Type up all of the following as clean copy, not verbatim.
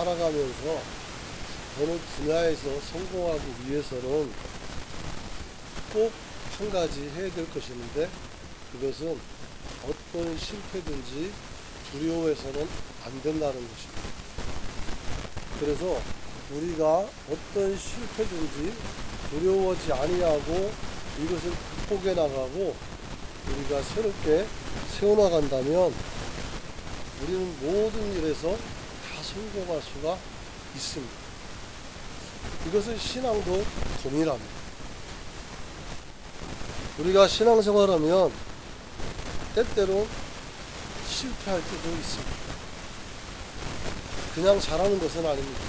살아가면서 어느 분야에서 성공하기 위해서는 꼭 한 가지 해야 될 것이 있는데, 그것은 어떤 실패든지 두려워해서는 안 된다는 것입니다. 그래서 우리가 어떤 실패든지 두려워하지 아니하고 이것을 극복해 나가고 우리가 새롭게 세워나간다면 우리는 모든 일에서 다 성공할 수가 있습니다. 이것은 신앙도 동일합니다. 우리가 신앙생활하면 때때로 실패할 때도 있습니다. 그냥 잘하는 것은 아닙니다.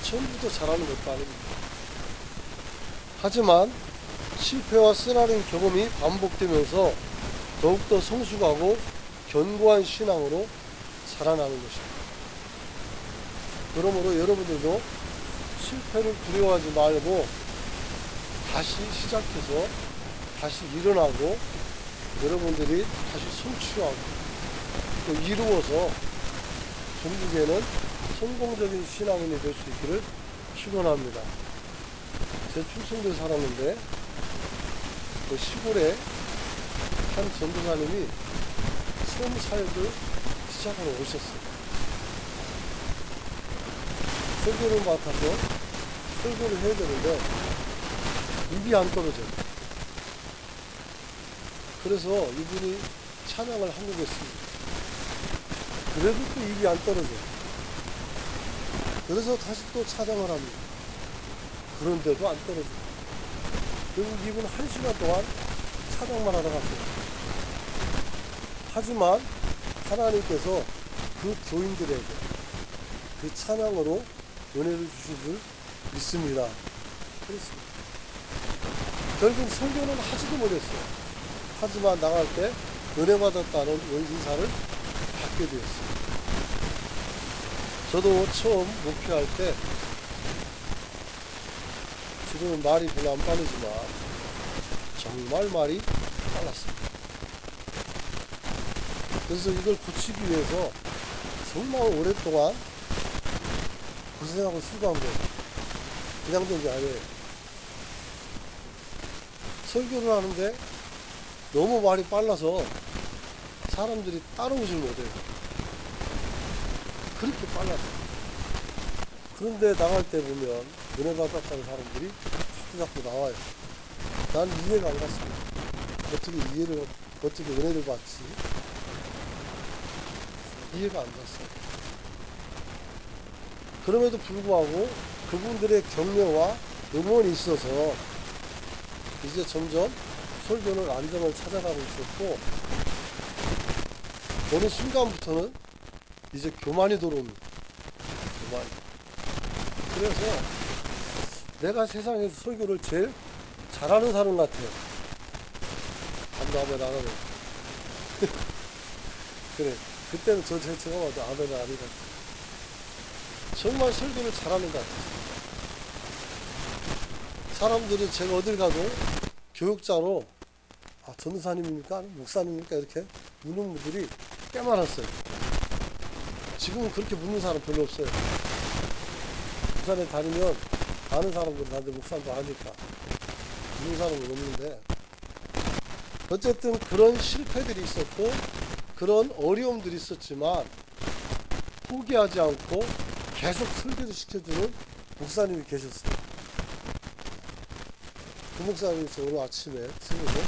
처음부터 잘하는 것도 아닙니다. 하지만 실패와 쓰라린 경험이 반복되면서 더욱더 성숙하고 견고한 신앙으로 자라나는 것입니다. 그러므로 여러분들도 실패를 두려워하지 말고 다시 시작해서 다시 일어나고 여러분들이 다시 성취하고 또 이루어서 전국에는 성공적인 신앙인이 될 수 있기를 축원합니다. 제 충청도에 살았는데 그 시골에 한 전도사님이 처음 사역을 시작하러 오셨어요. 설교를 맡아서 설교를 해야 되는데 입이 안 떨어져요. 그래서 이분이 찬양을 한국했습니다. 그래도 또 입이 안 떨어져요. 그래서 다시 또 찬양을 합니다. 그런데도 안 떨어져요. 결국 이분 1시간 동안 찬양만 하러 갔어요. 하지만 하나님께서 그 교인들에게 그 찬양으로 은혜를 주신 줄 믿습니다. 그렇습니다. 결국 설교는 하지도 못했어요. 하지만 나갈 때 은혜 받았다는 인사를 받게 되었어요. 저도 처음 목회할 때 지금은 말이 별로 안 빠르지만 정말 말이 빨랐습니다. 그래서 이걸 고치기 위해서 정말 오랫동안 고생하고 수고한 거예요. 그냥 된 게 아니에요. 설교를 하는데 너무 말이 빨라서 사람들이 따라오질 못해요. 그렇게 빨랐어요. 그런데 나갈 때 보면 은혜 받았다는 사람들이 자꾸 나와요. 난 이해가 안 갔습니다. 어떻게 은혜를 받지? 이해가 안 갔어요. 그럼에도 불구하고 그분들의 격려와 응원이 있어서 이제 점점 설교는 안정을 찾아가고 있었고, 어느 순간부터는 이제 교만이 들어옵니다. 교만. 그래서 내가 세상에서 설교를 제일 잘하는 사람 같아요. 아멘 안 하면. 그래. 그때는 제가 봐도 아멘 아니다. 정말 설교를 잘하는 것 같아요. 사람들이 제가 어딜 가도 교육자로 전도사님입니까? 목사님입니까? 이렇게 묻는 분들이 꽤 많았어요. 지금은 그렇게 묻는 사람 별로 없어요. 부산에 다니면 아는 사람들은 다들 목사님도 아니까 묻는 사람은 없는데, 어쨌든 그런 실패들이 있었고 그런 어려움들이 있었지만 포기하지 않고 계속 설교를 시켜주는 목사님이 계셨어요. 그 목사님이 오늘 아침에 새벽에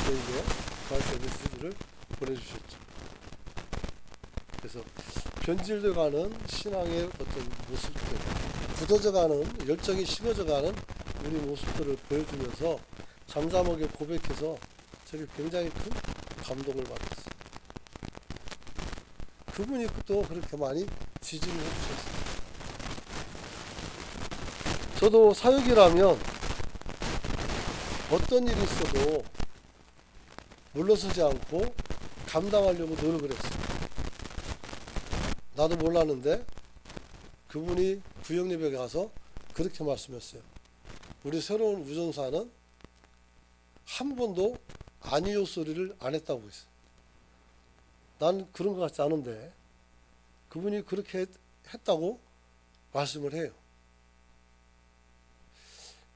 저에게 말씀 메시지를 보내주셨죠. 그래서 변질돼가는 신앙의 어떤 모습들, 굳어져가는, 열정이 식어져가는 우리 모습들을 보여주면서 잠잠하게 고백해서 저게 굉장히 큰 감동을 받았어요. 그분이 또 그렇게 많이 지지를 해주셨어요. 저도 사역이라면 어떤 일이 있어도 물러서지 않고 감당하려고 노력을 했어요. 나도 몰랐는데 그분이 구역예배에 가서 그렇게 말씀했어요. 우리 새로운 우전사는 한 번도 아니요 소리를 안 했다고 했어요. 난 그런 것 같지 않은데 그분이 그렇게 했다고 말씀을 해요.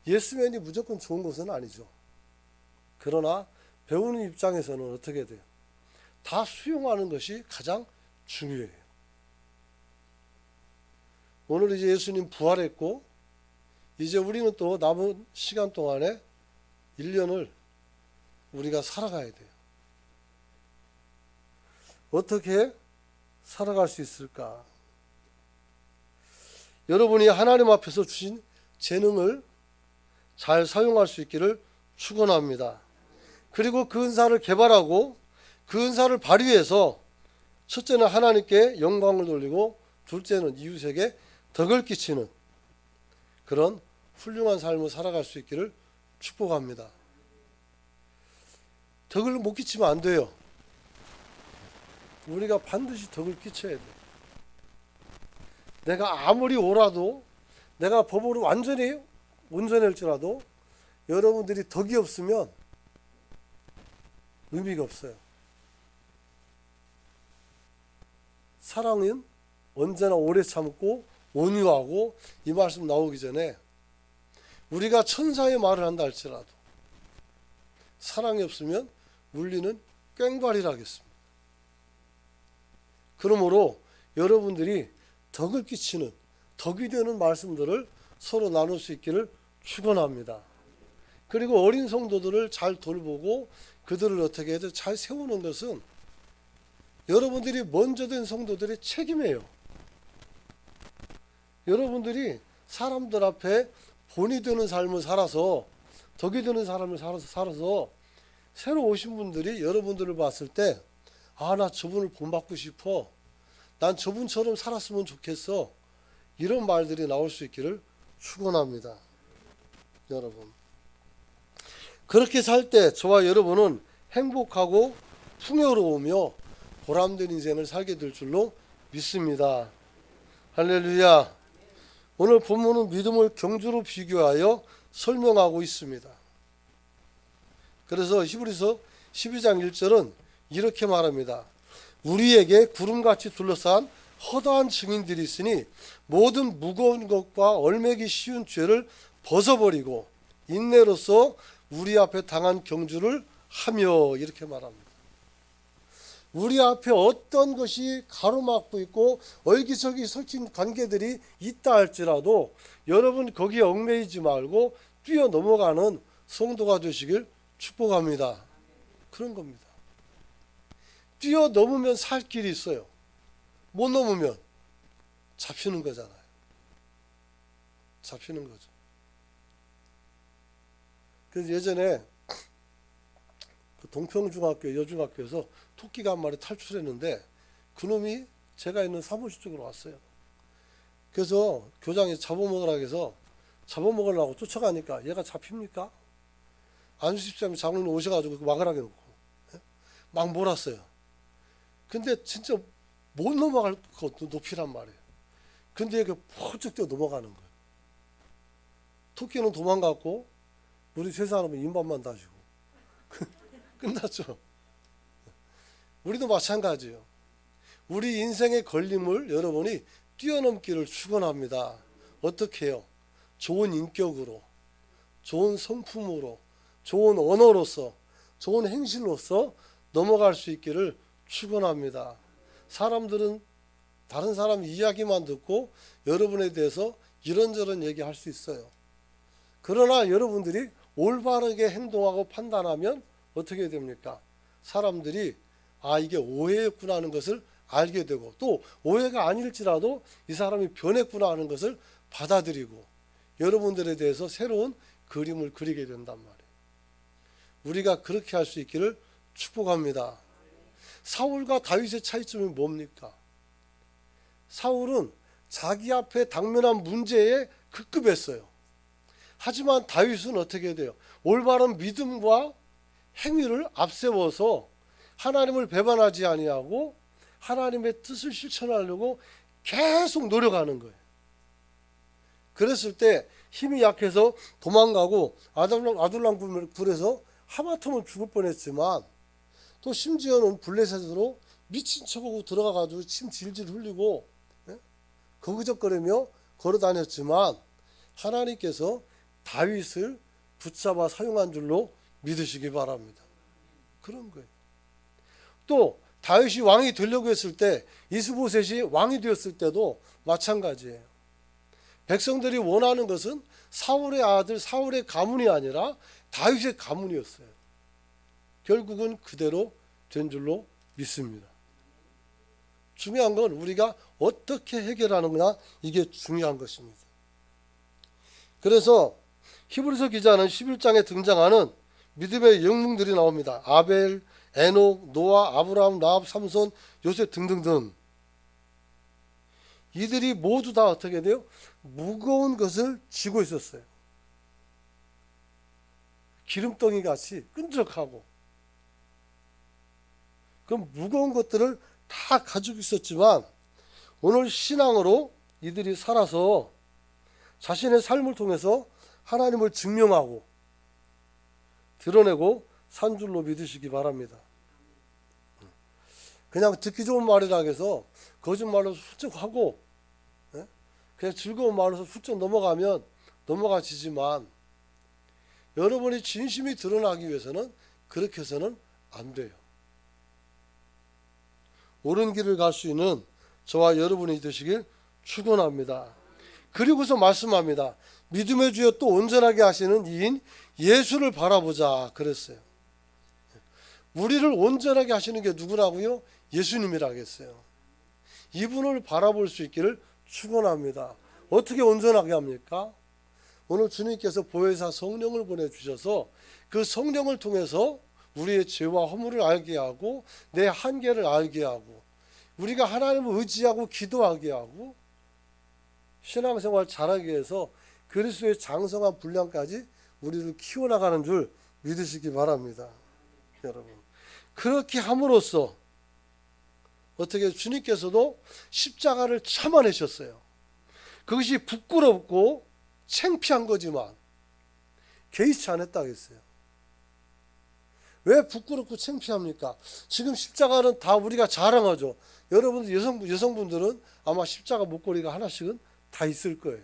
예스맨이 무조건 좋은 것은 아니죠. 그러나 배우는 입장에서는 어떻게 돼요? 다 수용하는 것이 가장 중요해요. 오늘 이제 예수님 부활했고 이제 우리는 또 남은 시간 동안에 1년을 우리가 살아가야 돼요. 어떻게 살아갈 수 있을까? 여러분이 하나님 앞에서 주신 재능을 잘 사용할 수 있기를 축원합니다. 그리고 그 은사를 개발하고 그 은사를 발휘해서 첫째는 하나님께 영광을 돌리고 둘째는 이웃에게 덕을 끼치는 그런 훌륭한 삶을 살아갈 수 있기를 축복합니다. 덕을 못 끼치면 안 돼요. 우리가 반드시 덕을 끼쳐야 돼. 내가 아무리 오라도 내가 법으로 완전히 온전할지라도 여러분들이 덕이 없으면 의미가 없어요. 사랑은 언제나 오래 참고 온유하고 이 말씀 나오기 전에 우리가 천사의 말을 한다 할지라도 사랑이 없으면 물리는 꽹과리라 하겠습니다. 그러므로 여러분들이 덕을 끼치는 덕이 되는 말씀들을 서로 나눌 수 있기를 축원합니다. 그리고 어린 성도들을 잘 돌보고 그들을 어떻게 해도 잘 세우는 것은 여러분들이 먼저 된 성도들의 책임이에요. 여러분들이 사람들 앞에 본이 되는 삶을 살아서 덕이 되는 사람을 살아서 새로 오신 분들이 여러분들을 봤을 때 나 저분을 본받고 싶어. 난 저분처럼 살았으면 좋겠어. 이런 말들이 나올 수 있기를 축원합니다. 여러분. 그렇게 살 때 저와 여러분은 행복하고 풍요로우며 보람된 인생을 살게 될 줄로 믿습니다. 할렐루야. 오늘 본문은 믿음을 경주로 비교하여 설명하고 있습니다. 그래서 히브리서 12장 1절은 이렇게 말합니다. 우리에게 구름같이 둘러싼 허다한 증인들이 있으니 모든 무거운 것과 얼매기 쉬운 죄를 벗어버리고 인내로서 우리 앞에 당한 경주를 하며 이렇게 말합니다. 우리 앞에 어떤 것이 가로막고 있고 얼기설기 섞인 관계들이 있다 할지라도 여러분 거기에 얽매이지 말고 뛰어넘어가는 성도가 되시길 축복합니다. 그런 겁니다. 뛰어넘으면 살 길이 있어요. 못 넘으면 잡히는 거잖아요. 잡히는 거죠. 그래서 예전에 그 동평중학교 여중학교에서 토끼가 한 마리 탈출했는데 그놈이 제가 있는 사무실 쪽으로 왔어요. 그래서 교장이 잡아먹으라 해서 잡아먹으려고 쫓아가니까 얘가 잡힙니까? 안수집사님 장로님 오셔가지고 막으라고 해놓고 막 몰았어요. 근데 진짜 못 넘어갈 것도 높이란 말이에요. 근데 이게 퍼뜩 뛰어 넘어가는 거예요. 토끼는 도망갔고 우리 세 사람은 인반만 다지고 끝났죠. 우리도 마찬가지예요. 우리 인생의 걸림을 여러분이 뛰어넘기를 축원합니다. 어떻게 해요? 좋은 인격으로, 좋은 성품으로, 좋은 언어로서, 좋은 행실로서 넘어갈 수 있기를 축원합니다. 사람들은 다른 사람 이야기만 듣고 여러분에 대해서 이런저런 얘기할 수 있어요. 그러나 여러분들이 올바르게 행동하고 판단하면 어떻게 됩니까? 사람들이 이게 오해였구나 하는 것을 알게 되고 또 오해가 아닐지라도 이 사람이 변했구나 하는 것을 받아들이고 여러분들에 대해서 새로운 그림을 그리게 된단 말이에요. 우리가 그렇게 할 수 있기를 축복합니다. 사울과 다윗의 차이점이 뭡니까? 사울은 자기 앞에 당면한 문제에 급급했어요. 하지만 다윗은 어떻게 돼요? 올바른 믿음과 행위를 앞세워서 하나님을 배반하지 아니하고 하나님의 뜻을 실천하려고 계속 노력하는 거예요. 그랬을 때 힘이 약해서 도망가고 아둘람 굴에서 하마터면 죽을 뻔했지만 또 심지어는 블레셋으로 미친 척하고 들어가가지고 침 질질 흘리고 거기적거리며 걸어 다녔지만 하나님께서 다윗을 붙잡아 사용한 줄로 믿으시기 바랍니다. 그런 거예요. 또 다윗이 왕이 되려고 했을 때, 이스보셋이 왕이 되었을 때도 마찬가지예요. 백성들이 원하는 것은 사울의 아들 사울의 가문이 아니라 다윗의 가문이었어요. 결국은 그대로 된 줄로 믿습니다. 중요한 건 우리가 어떻게 해결하느냐, 이게 중요한 것입니다. 그래서 히브리서 기자는 11장에 등장하는 믿음의 영웅들이 나옵니다. 아벨, 에녹, 노아, 아브라함, 라합, 삼손, 요셉 등등등. 이들이 모두 다 어떻게 돼요? 무거운 것을 쥐고 있었어요. 기름덩이 같이 끈적하고. 그럼 무거운 것들을 다 가지고 있었지만 오늘 신앙으로 이들이 살아서 자신의 삶을 통해서 하나님을 증명하고 드러내고 산 줄로 믿으시기 바랍니다. 그냥 듣기 좋은 말이라 해서 거짓말로 훌쩍 하고 그냥 즐거운 말로서 훌쩍 넘어가면 넘어가지지만 여러분이 진심이 드러나기 위해서는 그렇게 해서는 안 돼요. 옳은 길을 갈 수 있는 저와 여러분이 되시길 축원합니다. 그리고서 말씀합니다. 믿음의 주여 또 온전하게 하시는 이인 예수를 바라보자 그랬어요. 우리를 온전하게 하시는 게 누구라고요? 예수님이라고 했어요. 이분을 바라볼 수 있기를 축원합니다. 어떻게 온전하게 합니까? 오늘 주님께서 보혜사 성령을 보내주셔서 그 성령을 통해서 우리의 죄와 허물을 알게 하고 내 한계를 알게 하고 우리가 하나님을 의지하고 기도하게 하고 신앙생활 잘하게 해서 그리스도의 장성한 분량까지 우리를 키워나가는 줄 믿으시기 바랍니다. 여러분, 그렇게 함으로써 어떻게 주님께서도 십자가를 참아내셨어요. 그것이 부끄럽고 창피한 거지만 개의치 않았다고 했어요. 왜 부끄럽고 창피합니까? 지금 십자가는 다 우리가 자랑하죠. 여러분들 여성분들은 아마 십자가 목걸이가 하나씩은 다 있을 거예요.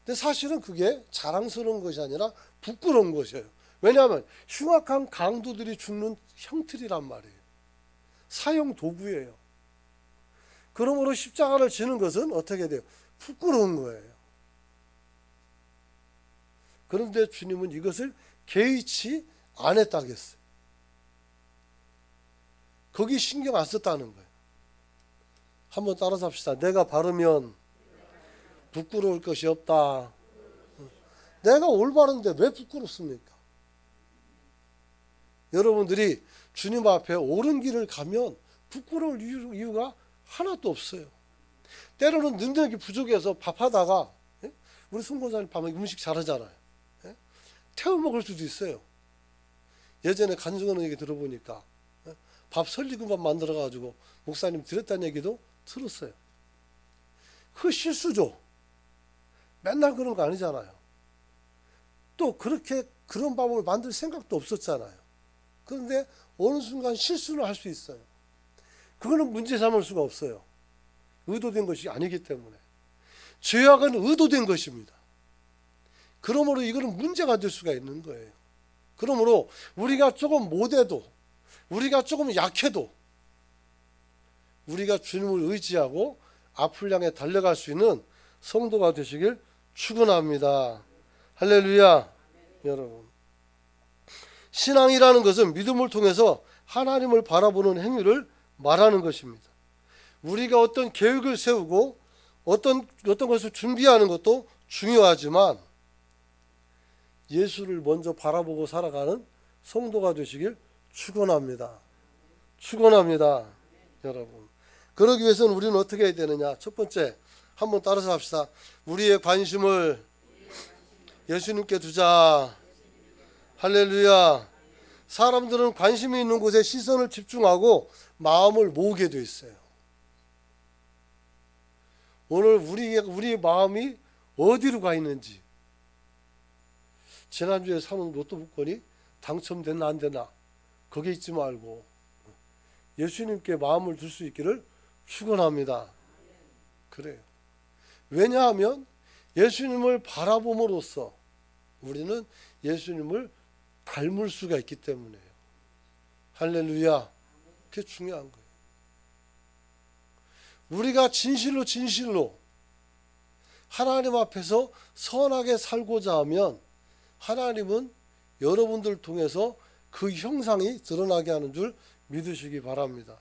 근데 사실은 그게 자랑스러운 것이 아니라 부끄러운 것이에요. 왜냐하면 흉악한 강도들이 죽는 형틀이란 말이에요. 사형 도구예요. 그러므로 십자가를 지는 것은 어떻게 돼요? 부끄러운 거예요. 그런데 주님은 이것을 개의치 안 했다고 했어요. 거기 신경 안 썼다는 거예요. 한번 따라서 합시다. 내가 바르면 부끄러울 것이 없다. 내가 올바른데 왜 부끄럽습니까? 여러분들이 주님 앞에 옳은 길을 가면 부끄러울 이유가 하나도 없어요. 때로는 능력이 부족해서 밥하다가 우리 송권사님 밤에 음식 잘하잖아요. 태워 먹을 수도 있어요. 예전에 간증하는 얘기 들어보니까 밥 설리금밥 만들어가지고 목사님 드렸다는 얘기도 들었어요. 그 실수죠. 맨날 그런 거 아니잖아요. 또 그렇게 그런 밥을 만들 생각도 없었잖아요. 그런데 어느 순간 실수를 할 수 있어요. 그거는 문제 삼을 수가 없어요. 의도된 것이 아니기 때문에. 죄악은 의도된 것입니다. 그러므로 이거는 문제가 될 수가 있는 거예요. 그러므로 우리가 조금 못해도, 우리가 조금 약해도 우리가 주님을 의지하고 앞을 향해 달려갈 수 있는 성도가 되시길 축원합니다. 할렐루야. 여러분, 신앙이라는 것은 믿음을 통해서 하나님을 바라보는 행위를 말하는 것입니다. 우리가 어떤 계획을 세우고 어떤 것을 준비하는 것도 중요하지만 예수를 먼저 바라보고 살아가는 성도가 되시길 축원합니다. 축원합니다. 여러분, 그러기 위해서는 우리는 어떻게 해야 되느냐? 첫 번째, 한번 따라서 합시다. 우리의 관심을 예수님께 두자. 할렐루야. 사람들은 관심이 있는 곳에 시선을 집중하고 마음을 모으게 돼 있어요. 오늘 우리의 마음이 어디로 가 있는지, 지난주에 사는 로또 복권이 당첨됐나 안 되나 거기에 있지 말고 예수님께 마음을 둘 수 있기를 축원합니다. 그래요. 왜냐하면 예수님을 바라봄으로써 우리는 예수님을 닮을 수가 있기 때문에요. 할렐루야. 그게 중요한 거예요. 우리가 진실로 하나님 앞에서 선하게 살고자 하면 하나님은 여러분들 통해서 그 형상이 드러나게 하는 줄 믿으시기 바랍니다.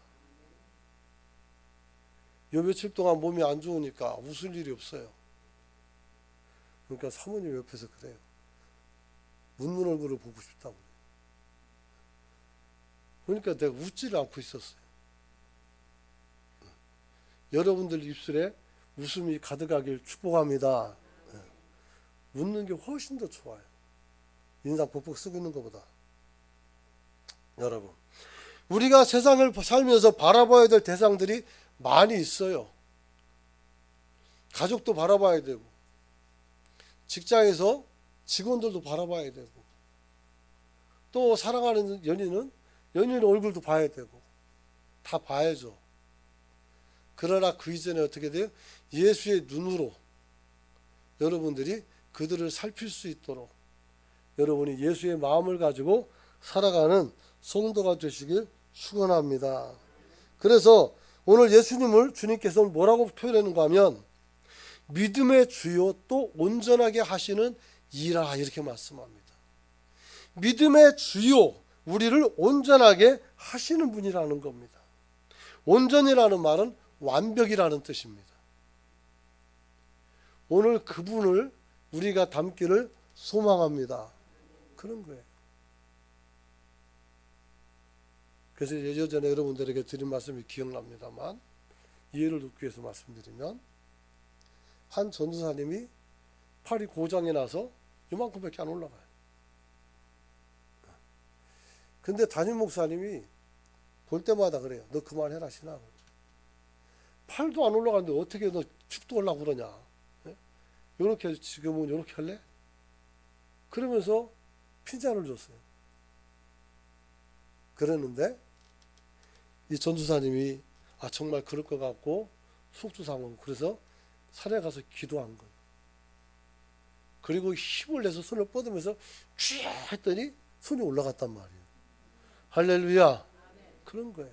요 며칠 동안 몸이 안 좋으니까 웃을 일이 없어요. 그러니까 사모님 옆에서 그래요. 웃는 얼굴을 보고 싶다고. 그러니까 내가 웃지를 않고 있었어요. 여러분들 입술에 웃음이 가득하길 축복합니다. 웃는 게 훨씬 더 좋아요. 인상 뻑뻑 쓰고 있는 것보다. 여러분, 우리가 세상을 살면서 바라봐야 될 대상들이 많이 있어요. 가족도 바라봐야 되고, 직장에서 직원들도 바라봐야 되고, 또 사랑하는 연인은 연인의 얼굴도 봐야 되고, 다 봐야죠. 그러나 그 이전에 어떻게 돼요? 예수의 눈으로 여러분들이 그들을 살필 수 있도록 여러분이 예수의 마음을 가지고 살아가는 성도가 되시길 축원합니다. 그래서 오늘 예수님을 주님께서는 뭐라고 표현하는가 하면 믿음의 주요 또 온전하게 하시는 이라 이렇게 말씀합니다. 믿음의 주요, 우리를 온전하게 하시는 분이라는 겁니다. 온전이라는 말은 완벽이라는 뜻입니다. 오늘 그분을 우리가 닮기를 소망합니다. 그런 거예요. 그래서 예전에 여러분들에게 드린 말씀이 기억납니다만 이해를 돕기 위해서 말씀드리면 한 전도사님이 팔이 고장이 나서 이만큼밖에 안 올라가요. 근데 담임 목사님이 볼 때마다 그래요. 너 그만해라 신앙을. 팔도 안 올라가는데 어떻게 너 축도 올라고 그러냐. 이렇게 지금은 이렇게 할래? 그러면서 핀잔을 줬어요. 그랬는데 이 전도사님이 정말 그럴 것 같고 속도 상하고 그래서 산에 가서 기도한 거예요. 그리고 힘을 내서 손을 뻗으면서 쥐 했더니 손이 올라갔단 말이에요. 할렐루야. 그런 거예요.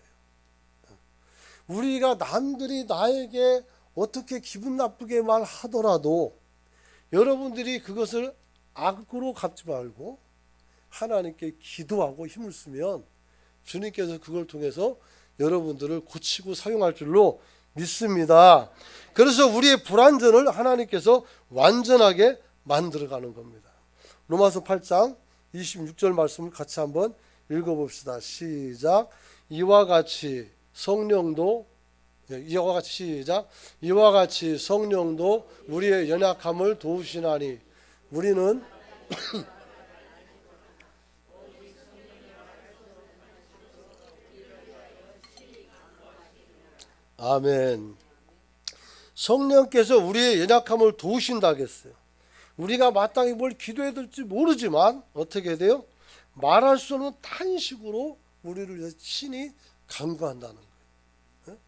우리가 남들이 나에게 어떻게 기분 나쁘게 말하더라도 여러분들이 그것을 악으로 갚지 말고 하나님께 기도하고 힘을 쓰면 주님께서 그걸 통해서 여러분들을 고치고 사용할 줄로 믿습니다. 그래서 우리의 불완전을 하나님께서 완전하게 만들어가는 겁니다. 로마서 8장 26절 말씀을 같이 한번 읽어봅시다. 시작. 이와 같이 성령도 시작. 이와 같이 성령도 우리의 연약함을 도우시나니 우리는 아멘. 성령께서 우리의 연약함을 도우신다 했어요. 우리가 마땅히 뭘 기도해야 될지 모르지만 어떻게 돼요? 말할 수 없는 탄식으로 우리를 친히 간구한다는 거예요.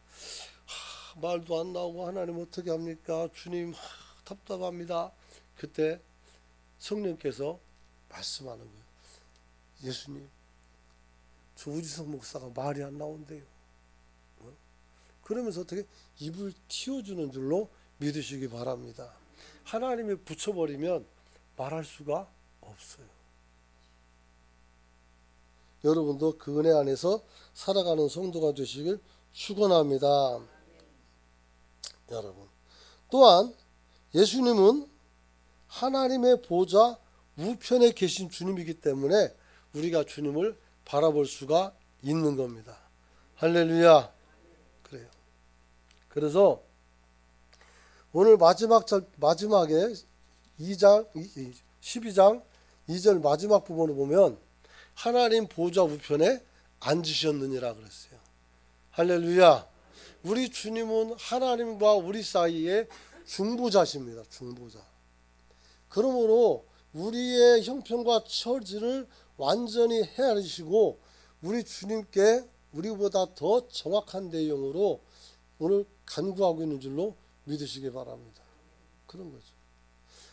말도 안 나오고 하나님 어떻게 합니까? 주님 답답합니다. 그때 성령께서 말씀하는 거예요. 예수님, 저 우지성 목사가 말이 안 나온대요. 그러면서 어떻게 입을 틔워주는 줄로 믿으시기 바랍니다. 하나님이 붙여버리면 말할 수가 없어요. 여러분도 그 은혜 안에서 살아가는 성도가 되시길 축원합니다. 여러분, 또한 예수님은 하나님의 보좌 우편에 계신 주님이기 때문에 우리가 주님을 바라볼 수가 있는 겁니다. 할렐루야. 그래요. 그래서 오늘 마지막에 12장 2절 마지막 부분을 보면 하나님 보좌 우편에 앉으셨느니라 그랬어요. 할렐루야. 우리 주님은 하나님과 우리 사이에 중보자십니다. 중보자. 그러므로 우리의 형편과 처지를 완전히 헤아리시고 우리 주님께 우리보다 더 정확한 내용으로 오늘 간구하고 있는 줄로 믿으시기 바랍니다. 그런 거죠.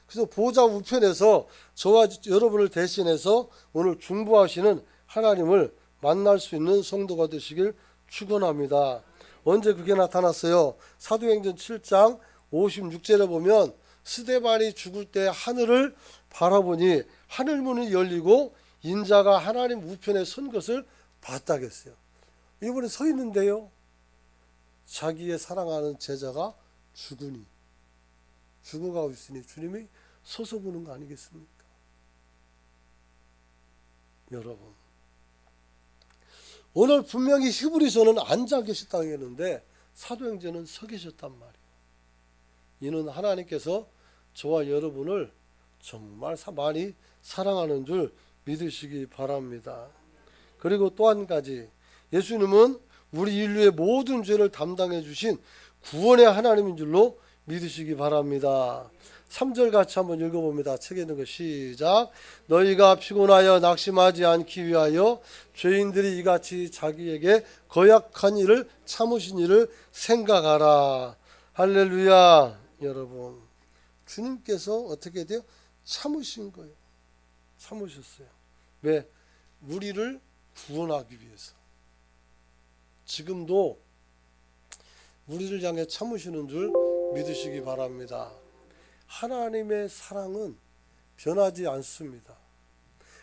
그래서 보좌 우편에서 저와 여러분을 대신해서 오늘 중보하시는 하나님을 만날 수 있는 성도가 되시길 축원합니다. 언제 그게 나타났어요? 사도행전 7장 56절에 보면 스데반이 죽을 때 하늘을 바라보니 하늘문이 열리고 인자가 하나님 우편에 선 것을 봤다겠어요. 이번에 서 있는데요. 자기의 사랑하는 제자가 죽어가고 있으니 주님이 서서 보는 거 아니겠습니까? 여러분, 오늘 분명히 히브리서는 앉아 계셨다고 했는데 사도행전은 서 계셨단 말이에요. 이는 하나님께서 저와 여러분을 정말 많이 사랑하는 줄 믿으시기 바랍니다. 그리고 또 한 가지, 예수님은 우리 인류의 모든 죄를 담당해 주신 구원의 하나님인 줄로 믿으시기 바랍니다. 3절 같이 한번 읽어봅니다. 책에 있는 거 시작. 너희가 피곤하여 낙심하지 않기 위하여 죄인들이 이같이 자기에게 거역한 일을 참으신 일을 생각하라. 할렐루야. 여러분, 주님께서 어떻게 돼요? 참으신 거예요. 참으셨어요. 왜? 우리를 구원하기 위해서. 지금도 우리를 향해 참으시는 줄 믿으시기 바랍니다. 하나님의 사랑은 변하지 않습니다.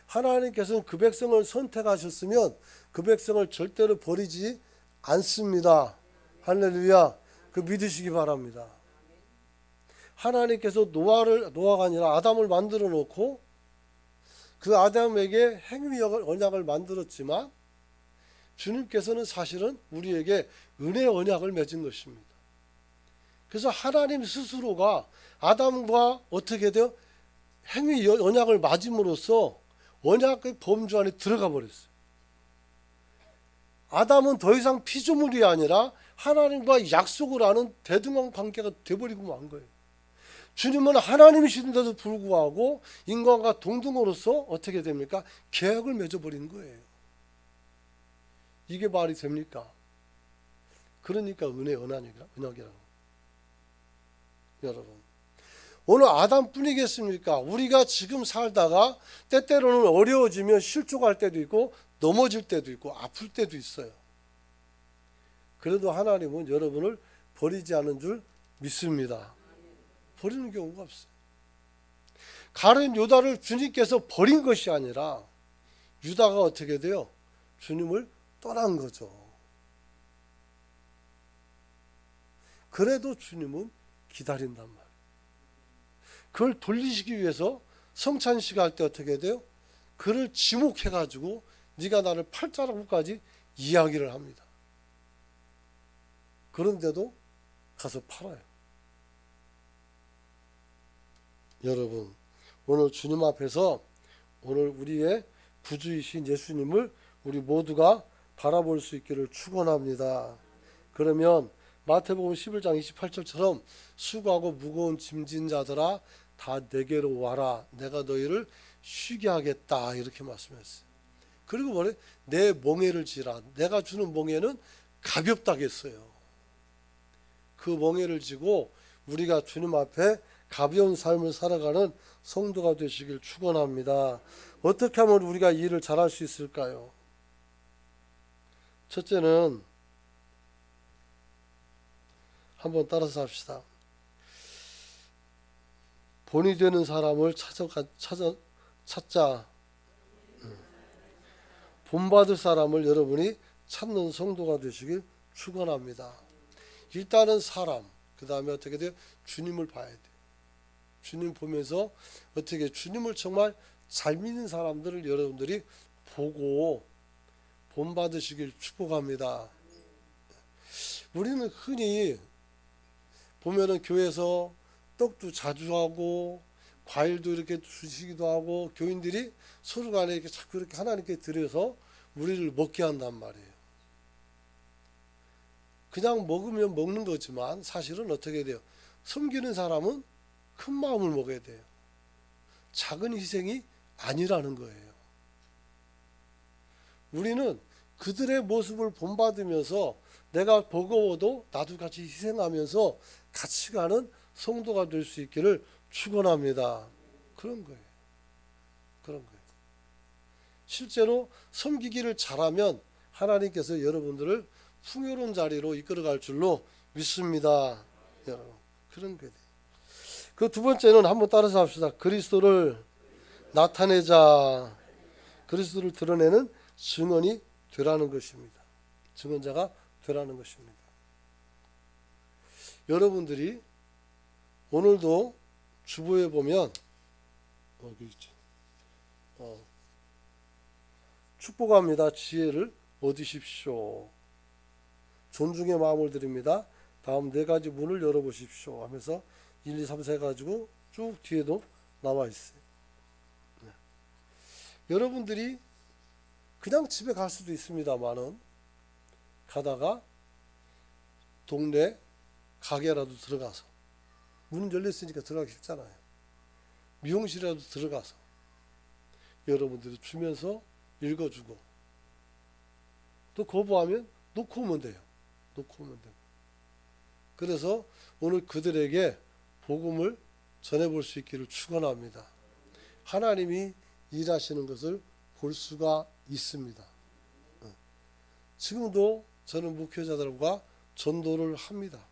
하나님께서는 그 백성을 선택하셨으면 그 백성을 절대로 버리지 않습니다. 할렐루야. 그 믿으시기 바랍니다. 하나님께서 노아가 아니라 아담을 만들어 놓고 그 아담에게 행위 언약을 만들었지만 주님께서는 사실은 우리에게 은혜 언약을 맺은 것입니다. 그래서 하나님 스스로가 아담과 어떻게 돼요? 행위 언약을 맺음으로써 언약의 범주 안에 들어가 버렸어요. 아담은 더 이상 피조물이 아니라 하나님과 약속을 하는 대등한 관계가 돼버리고 만 거예요. 주님은 하나님이신데도 불구하고 인간과 동등으로서 어떻게 됩니까? 계약을 맺어버린 거예요. 이게 말이 됩니까? 그러니까 은혜 언약이라고. 여러분, 오늘 아담뿐이겠습니까? 우리가 지금 살다가 때때로는 어려워지면 실족할 때도 있고 넘어질 때도 있고 아플 때도 있어요. 그래도 하나님은 여러분을 버리지 않은 줄 믿습니다. 버리는 경우가 없어요. 가룟 유다를 주님께서 버린 것이 아니라 유다가 어떻게 돼요? 주님을 떠난 거죠. 그래도 주님은 기다린단 말이에요. 그걸 돌리시기 위해서 성찬식 할 때 어떻게 돼요? 그를 지목해가지고 네가 나를 팔자라고까지 이야기를 합니다. 그런데도 가서 팔아요. 여러분, 오늘 주님 앞에서 오늘 우리의 구주이신 예수님을 우리 모두가 바라볼 수 있기를 축원합니다. 그러면 마태복음 11장 28절처럼 수고하고 무거운 짐진 자들아 다 내게로 와라. 내가 너희를 쉬게 하겠다. 이렇게 말씀했어요. 그리고 뭐래? 내 멍에를 지라. 내가 주는 멍에는 가볍다겠어요. 그 멍에를 지고 우리가 주님 앞에 가벼운 삶을 살아가는 성도가 되시길 축원합니다. 어떻게 하면 우리가 이 일을 잘할 수 있을까요? 첫째는 한번 따라서 합시다. 본이 되는 사람을 찾자. 본받을 사람을 여러분이 찾는 성도가 되시길 축원합니다. 일단은 사람, 그 다음에 어떻게 돼요? 주님을 봐야 돼요. 주님 보면서 어떻게 주님을 정말 잘 믿는 사람들을 여러분들이 보고 본받으시길 축복합니다. 우리는 흔히 보면은 교회에서 떡도 자주 하고 과일도 이렇게 주시기도 하고 교인들이 서로 간에 이렇게 자꾸 이렇게 하나님께 드려서 우리를 먹게 한단 말이에요. 그냥 먹으면 먹는 거지만 사실은 어떻게 돼요? 섬기는 사람은 큰 마음을 먹어야 돼요. 작은 희생이 아니라는 거예요. 우리는 그들의 모습을 본받으면서 내가 버거워도 나도 같이 희생하면서 같이 가는 성도가 될 수 있기를 축원합니다. 그런 거예요. 그런 거예요. 실제로 섬기기를 잘하면 하나님께서 여러분들을 풍요로운 자리로 이끌어갈 줄로 믿습니다. 여러분, 그런 거예요. 그 두 번째는 한번 따라서 합시다. 그리스도를 나타내자. 그리스도를 드러내는 증언이 되라는 것입니다. 증언자가 되라는 것입니다. 여러분들이 오늘도 주보에 보면 여기 있죠. 축복합니다. 지혜를 얻으십시오. 존중의 마음을 드립니다. 다음 네 가지 문을 열어보십시오 하면서 1, 2, 3, 4 가지고 쭉 뒤에도 나와 있어요. 네. 여러분들이 그냥 집에 갈 수도 있습니다만은 가다가 동네 가게라도 들어가서 문은 열렸으니까 들어가기 쉽잖아요. 미용실이라도 들어가서 여러분들이 주면서 읽어주고 또 거부하면 놓고 오면 돼요. 놓고 오면 돼요. 그래서 오늘 그들에게 복음을 전해볼 수 있기를 축원합니다. 하나님이 일하시는 것을 볼 수가 있습니다. 지금도 저는 목회자들과 전도를 합니다.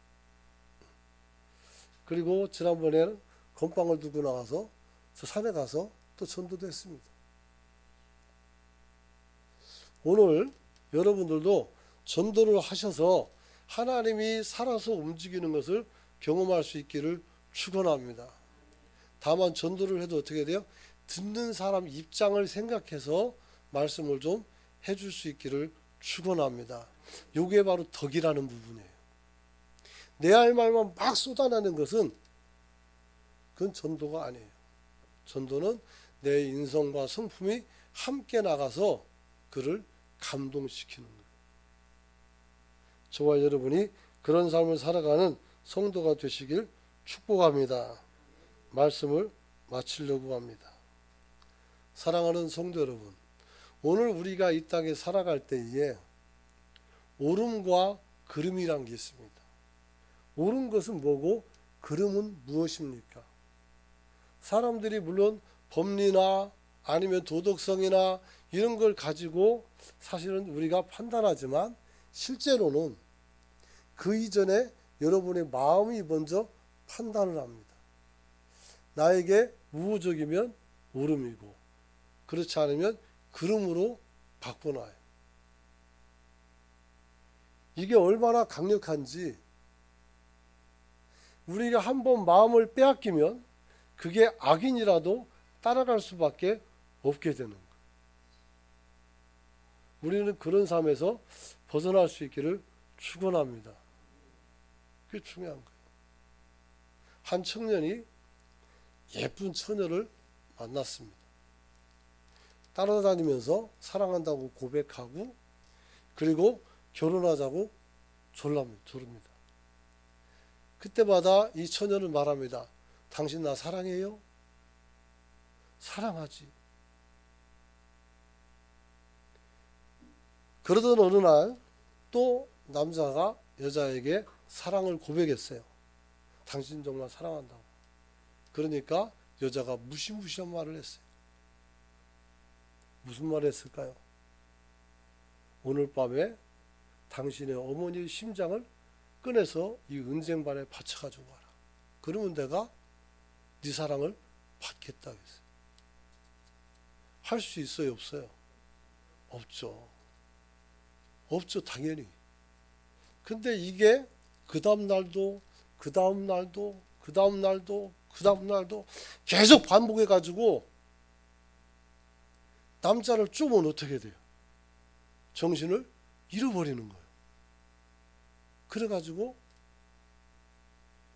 그리고 지난번에는 건빵을 두고 나가서 저 산에 가서 또 전도도 했습니다. 오늘 여러분들도 전도를 하셔서 하나님이 살아서 움직이는 것을 경험할 수 있기를 축원합니다. 다만 전도를 해도 어떻게 돼요? 듣는 사람 입장을 생각해서 말씀을 좀 해줄 수 있기를 축원합니다. 이게 바로 덕이라는 부분이에요. 내 할 말만 막 쏟아내는 것은 그건 전도가 아니에요. 전도는 내 인성과 성품이 함께 나가서 그를 감동시키는 거예요. 저와 여러분이 그런 삶을 살아가는 성도가 되시길 축복합니다. 말씀을 마치려고 합니다. 사랑하는 성도 여러분, 오늘 우리가 이 땅에 살아갈 때에 옳음과 그름이란 게 있습니다. 옳은 것은 뭐고 그름은 무엇입니까? 사람들이 물론 법리나 아니면 도덕성이나 이런 걸 가지고 사실은 우리가 판단하지만 실제로는 그 이전에 여러분의 마음이 먼저 판단을 합니다. 나에게 우호적이면 옳음이고 그렇지 않으면 그름으로 바꿔놔요. 이게 얼마나 강력한지 우리가 한번 마음을 빼앗기면 그게 악인이라도 따라갈 수밖에 없게 되는 거예요. 우리는 그런 삶에서 벗어날 수 있기를 축원합니다. 그게 중요한 거예요. 한 청년이 예쁜 처녀를 만났습니다. 따라다니면서 사랑한다고 고백하고 그리고 결혼하자고 조릅니다. 그때마다 이 처녀는 말합니다. 당신 나 사랑해요? 사랑하지. 그러던 어느 날 또 남자가 여자에게 사랑을 고백했어요. 당신 정말 사랑한다고. 그러니까 여자가 무시무시한 말을 했어요. 무슨 말을 했을까요? 오늘 밤에 당신의 어머니의 심장을 꺼내서 이 은쟁반에 바쳐가지고 와라. 그러면 내가 네 사랑을 받겠다 했어요. 할 수 있어요? 없어요? 없죠. 없죠, 당연히. 근데 이게 그 다음 날도 그 다음 날도 그 다음 날도 그 다음 날도 계속 반복해가지고 남자를 쪼면 어떻게 돼요? 정신을 잃어버리는 거예요. 그래가지고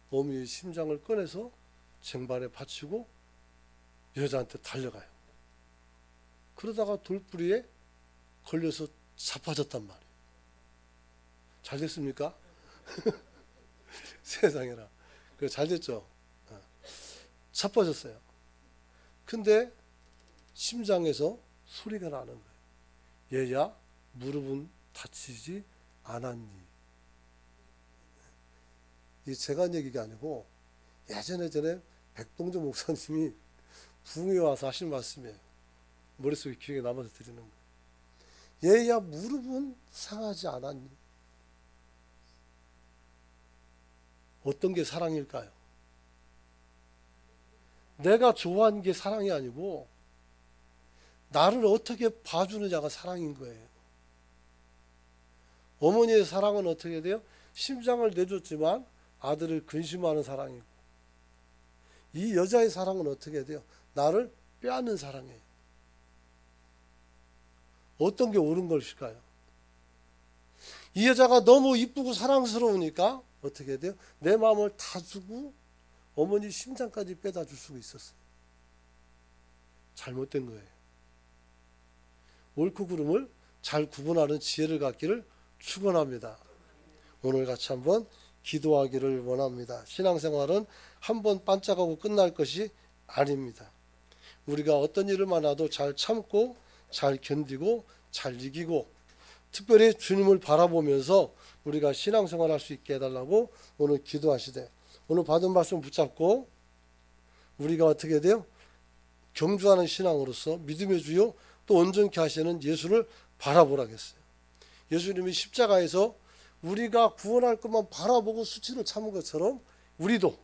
어미의 심장을 꺼내서 쟁반에 받치고 여자한테 달려가요. 그러다가 돌부리에 걸려서 자빠졌단 말이에요. 잘 됐습니까? 세상에나. 그래 잘 됐죠. 자빠졌어요. 근데 심장에서 소리가 나는 거예요. 얘야 무릎은 다치지 않았니? 이 제가 한 얘기가 아니고 예전에 백동주 목사님이 부흥에 와서 하신 말씀이에요. 머릿속에 기억에 남아서 드리는 거예요. 얘야 무릎은 상하지 않았니? 어떤 게 사랑일까요? 내가 좋아하는 게 사랑이 아니고 나를 어떻게 봐주느냐가 사랑인 거예요. 어머니의 사랑은 어떻게 돼요? 심장을 내줬지만 아들을 근심하는 사랑이고, 이 여자의 사랑은 어떻게 돼요? 나를 빼앗는 사랑이에요. 어떤 게 옳은 것일까요? 이 여자가 너무 이쁘고 사랑스러우니까 어떻게 돼요? 내 마음을 다 주고 어머니 심장까지 빼다 줄 수가 있었어요. 잘못된 거예요. 옳고 그름을 잘 구분하는 지혜를 갖기를 축원합니다. 오늘 같이 한번 기도하기를 원합니다. 신앙생활은 한번 반짝하고 끝날 것이 아닙니다. 우리가 어떤 일을 만나도 잘 참고 잘 견디고 잘 이기고, 특별히 주님을 바라보면서 우리가 신앙생활 할 수 있게 해달라고 오늘 기도하시되, 오늘 받은 말씀 붙잡고 우리가 어떻게 돼요? 경주하는 신앙으로서 믿음의 주요 또 온전케 하시는 예수를 바라보라겠어요. 예수님이 십자가에서 우리가 구원할 것만 바라보고 수치를 참은 것처럼 우리도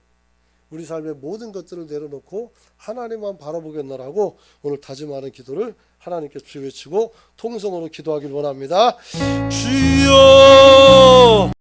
우리 삶의 모든 것들을 내려놓고 하나님만 바라보겠노라고 오늘 다짐하는 기도를 하나님께 주여 외치고 통성으로 기도하길 원합니다. 주여